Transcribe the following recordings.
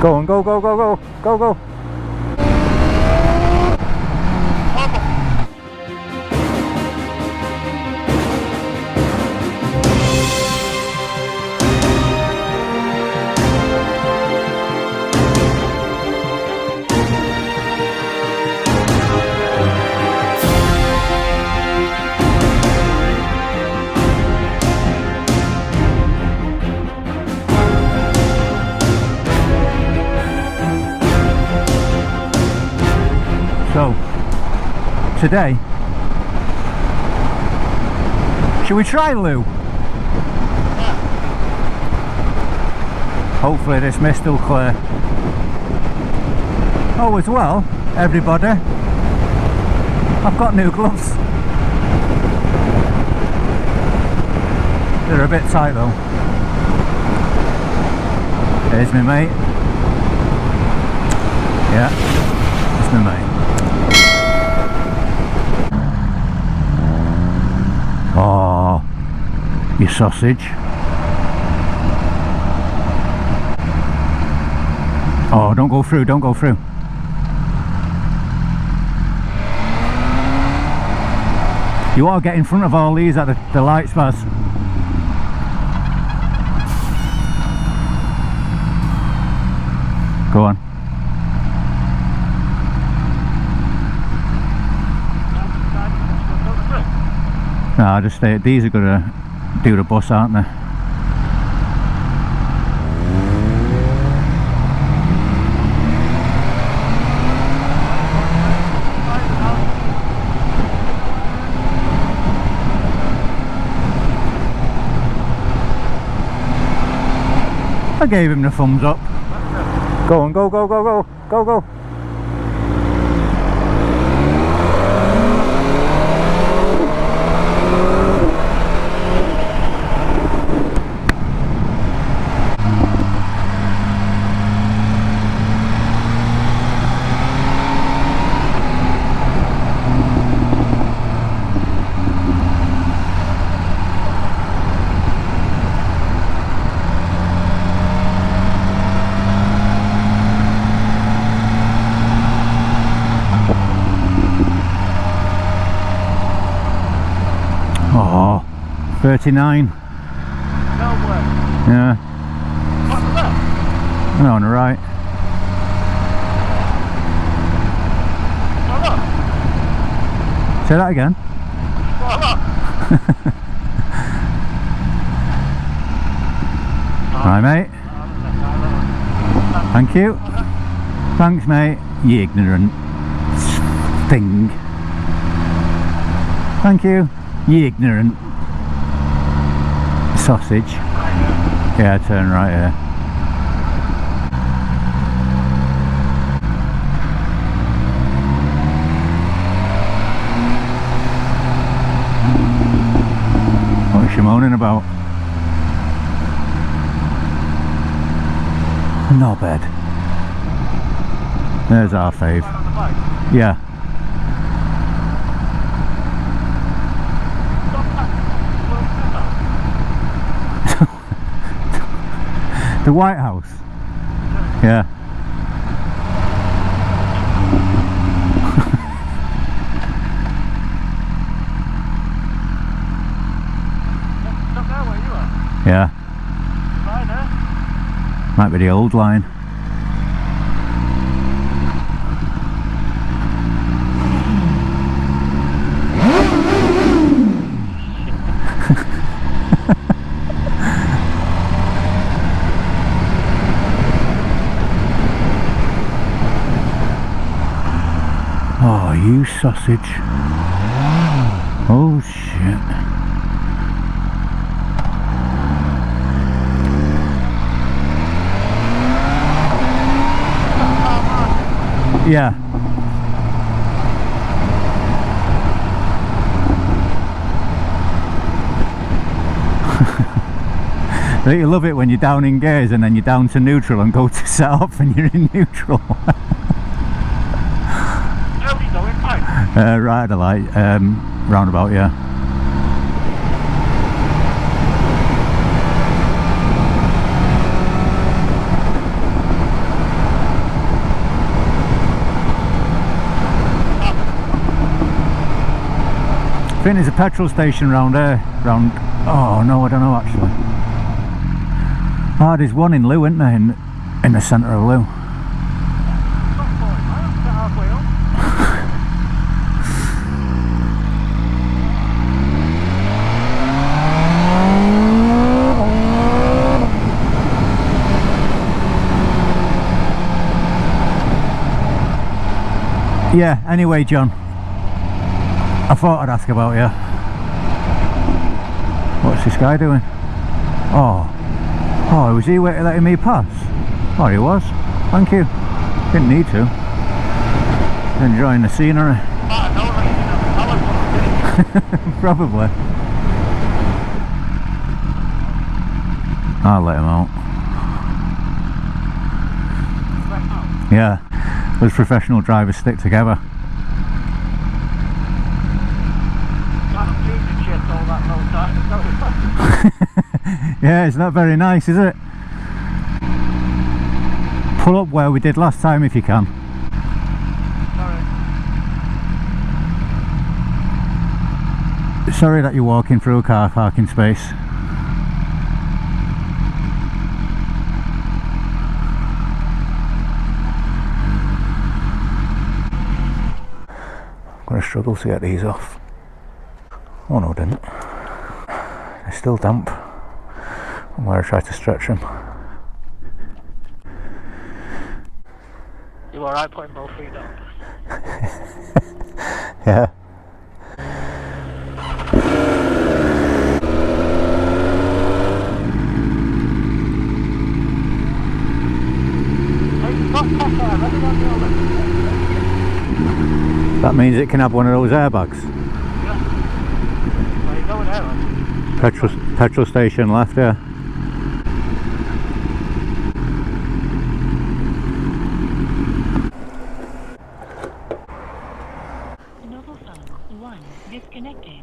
Go on, go, go, go, go, go, go. So, today, should we try Looe? Hopefully this mist will clear. Oh, as well, everybody, I've got new gloves. They're a bit tight though. Here's me mate. Yeah, it's me mate. Oh, you sausage. Oh, don't go through, don't go through. You ought to get in front of all these at the light spars. Go on. No, I just say these are gonna do the bus, aren't they? I gave him the thumbs up. Go on, go, go, go, go, go, go. Oh, 39. No way. Yeah. On the left? No, on the right. Oh, look. Say that again. Oh, look. Hi mate. Thank you. Thanks mate. You ignorant thing. Thank you. You ignorant sausage. Yeah, turn right here. What is she moaning about? Knobhead. There's our fave. Yeah. The White House? Yeah. Stop there where you are. Yeah. Line there. Might be the old line. Oh, you sausage. Oh shit. Yeah. Don't you love it when you're down in gears and then you're down to neutral and go to set off and you're in neutral? Right at the light, roundabout, yeah. think there's a petrol station round here. Oh no, I don't know actually. Ah, there's one in Looe, isn't there? In the centre of Looe. Not 40 miles, it's halfway up. Yeah, anyway, John, I thought I'd ask about you. What's this guy doing? Oh, was he letting me pass? Oh, he was. Thank you. Didn't need to. Enjoying the scenery. Probably. I'll let him out. Yeah. Those professional drivers stick together. Yeah, it's not very nice, is it? Pull up where we did last time if you can. Sorry that you're walking through a car parking space. I'm going to struggle to get these off. Oh no, I didn't. They're still damp from where I tried to stretch them. You alright putting both feet down? Yeah. That means it can have one of those airbags. Yeah. Where are you going there, man? Petrol station left, yeah. Mobile phone 1 disconnected.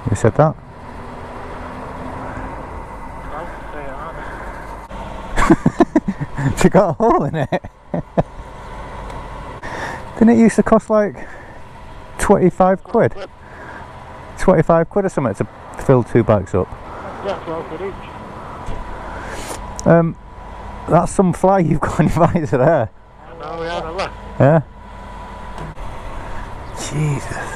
You said that? It's got a hole in it. Didn't it used to cost like 25 quid? 25 quid or something to fill 2 bags up? Yeah, 12 quid each. That's some fly you've got on your visor there. No, yeah, no, look. Yeah? Jesus.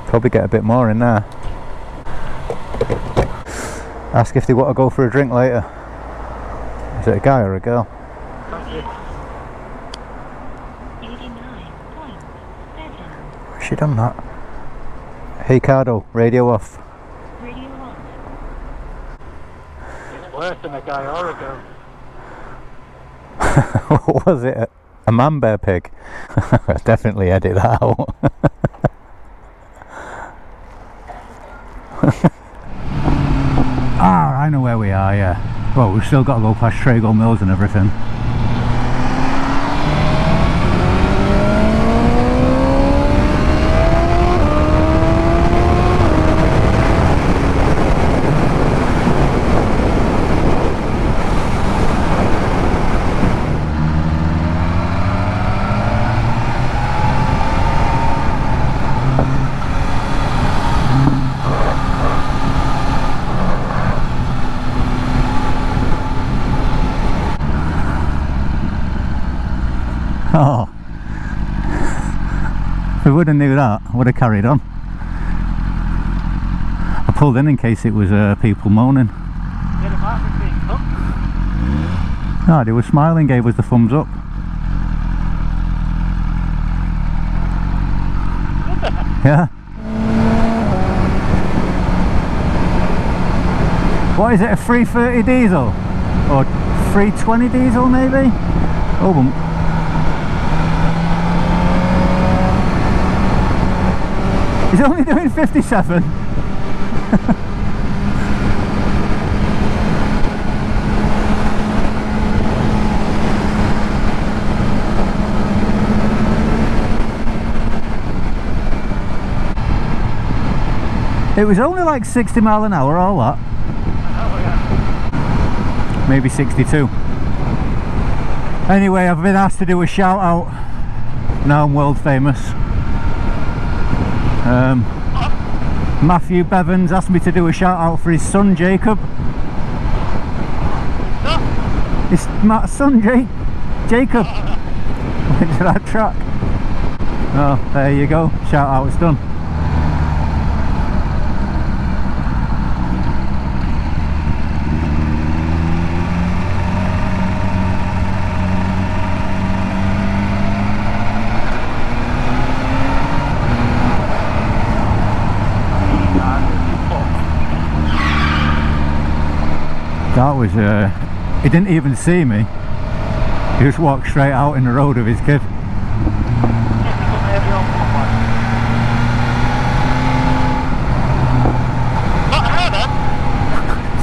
Probably get a bit more in there. Ask if they want to go for a drink later. Is it a guy or a girl? Thank you. 89.7. Has she done that? Hey Cardo, radio off. Radio on. It's worse than a guy or a girl. What was it? A man bear pig? Definitely edit that out. Ah, I know where we are, yeah. Well, we've still got to go past Trago Mills and everything. Oh, if we would have knew that, I would have carried on. I pulled in case it was people moaning. Yeah, the market's being cooked. No, they were smiling, gave us the thumbs up. Yeah. What is it, a 330 diesel? Or 320 diesel maybe? Oh, he's only doing 57. It was only like 60 mile an hour, all that. Oh, yeah. Maybe 62. Anyway, I've been asked to do a shout out. Now I'm world famous. Matthew Bevans asked me to do a shout out for his son Jacob. It's my son Jacob. Went to that track. Oh, there you go. Shout out's done. That was, he didn't even see me. He just walked straight out in the road with his kid.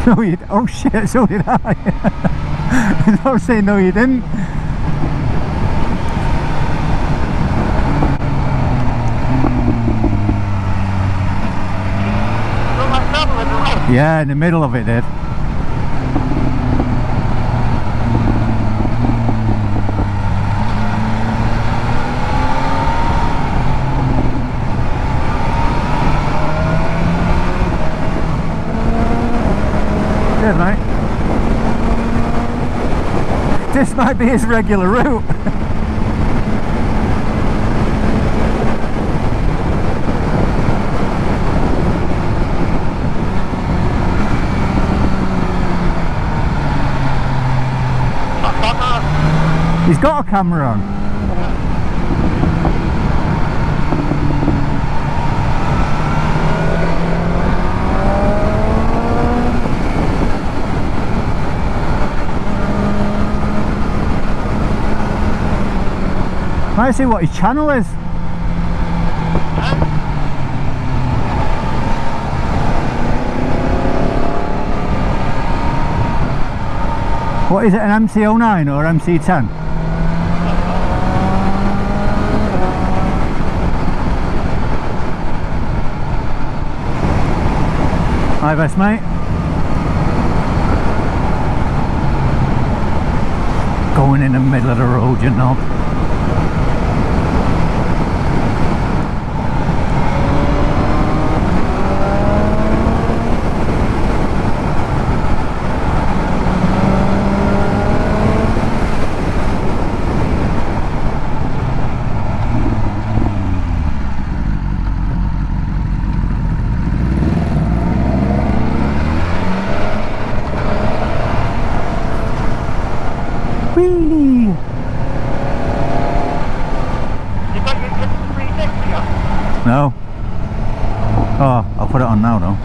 No, you, oh shit, so did I. I was saying, no you didn't. Yeah, in the middle of it did. Cheers, mate. This might be his regular route. He's got a camera on. Might see what his channel is. What is it, an MC09 or MC10? Hi best mate. Going in the middle of the road, you know. Wheelie! You got your 360 on? No. Oh, I'll put it on now though.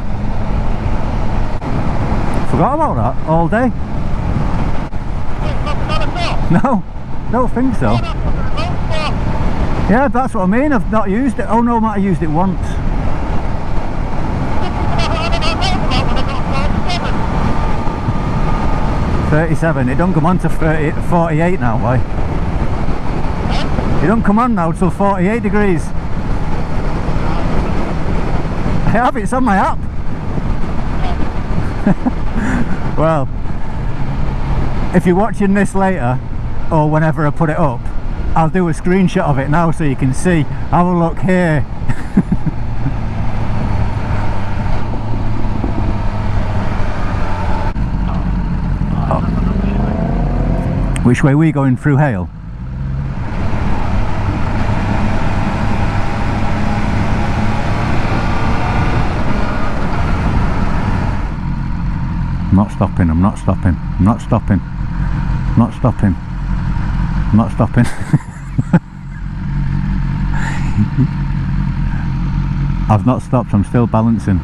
Forgot about that all day. No, don't think so. Yeah, that's what I mean. I've not used it. Oh no, I might have used it once. $37. It don't come on to 48 now, why? It don't come on now till 48 degrees. I have it, it's on my app. Well, if you're watching this later or whenever I put it up, I'll do a screenshot of it now so you can see. Have a look here. Which way are we going? Through Hale? I'm not stopping, I'm not stopping, I'm not stopping, I'm not stopping, I'm not stopping. I've not stopped, I'm still balancing.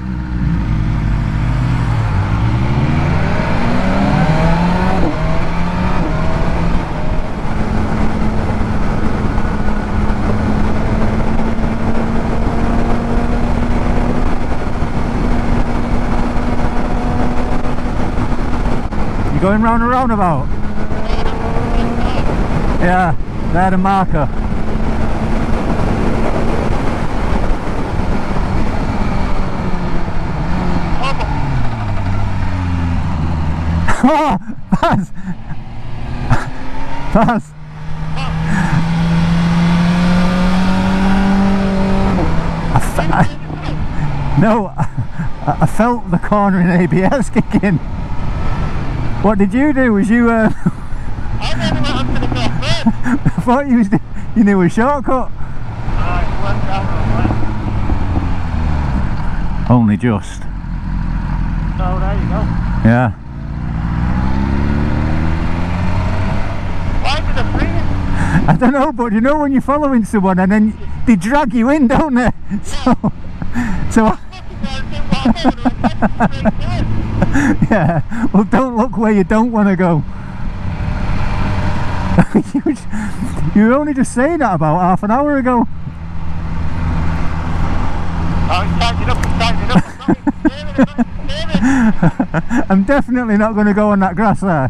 You going round a roundabout? Yeah, they're the marker. Oh, Baz! Baz! No, I felt the corner in ABS kicking. What did you do? Was you I never went onto the cross first. I thought you knew a shortcut. Alright, went down the way. Only just. So there you go. Yeah. Why did I bring it? I don't know, but you know when you're following someone and then they drag you in, don't they? So yeah, well don't look where you don't want to go. You were only just saying that about half an hour ago. Oh, it's tightened up, I'm not even I'm definitely not going to go on that grass there.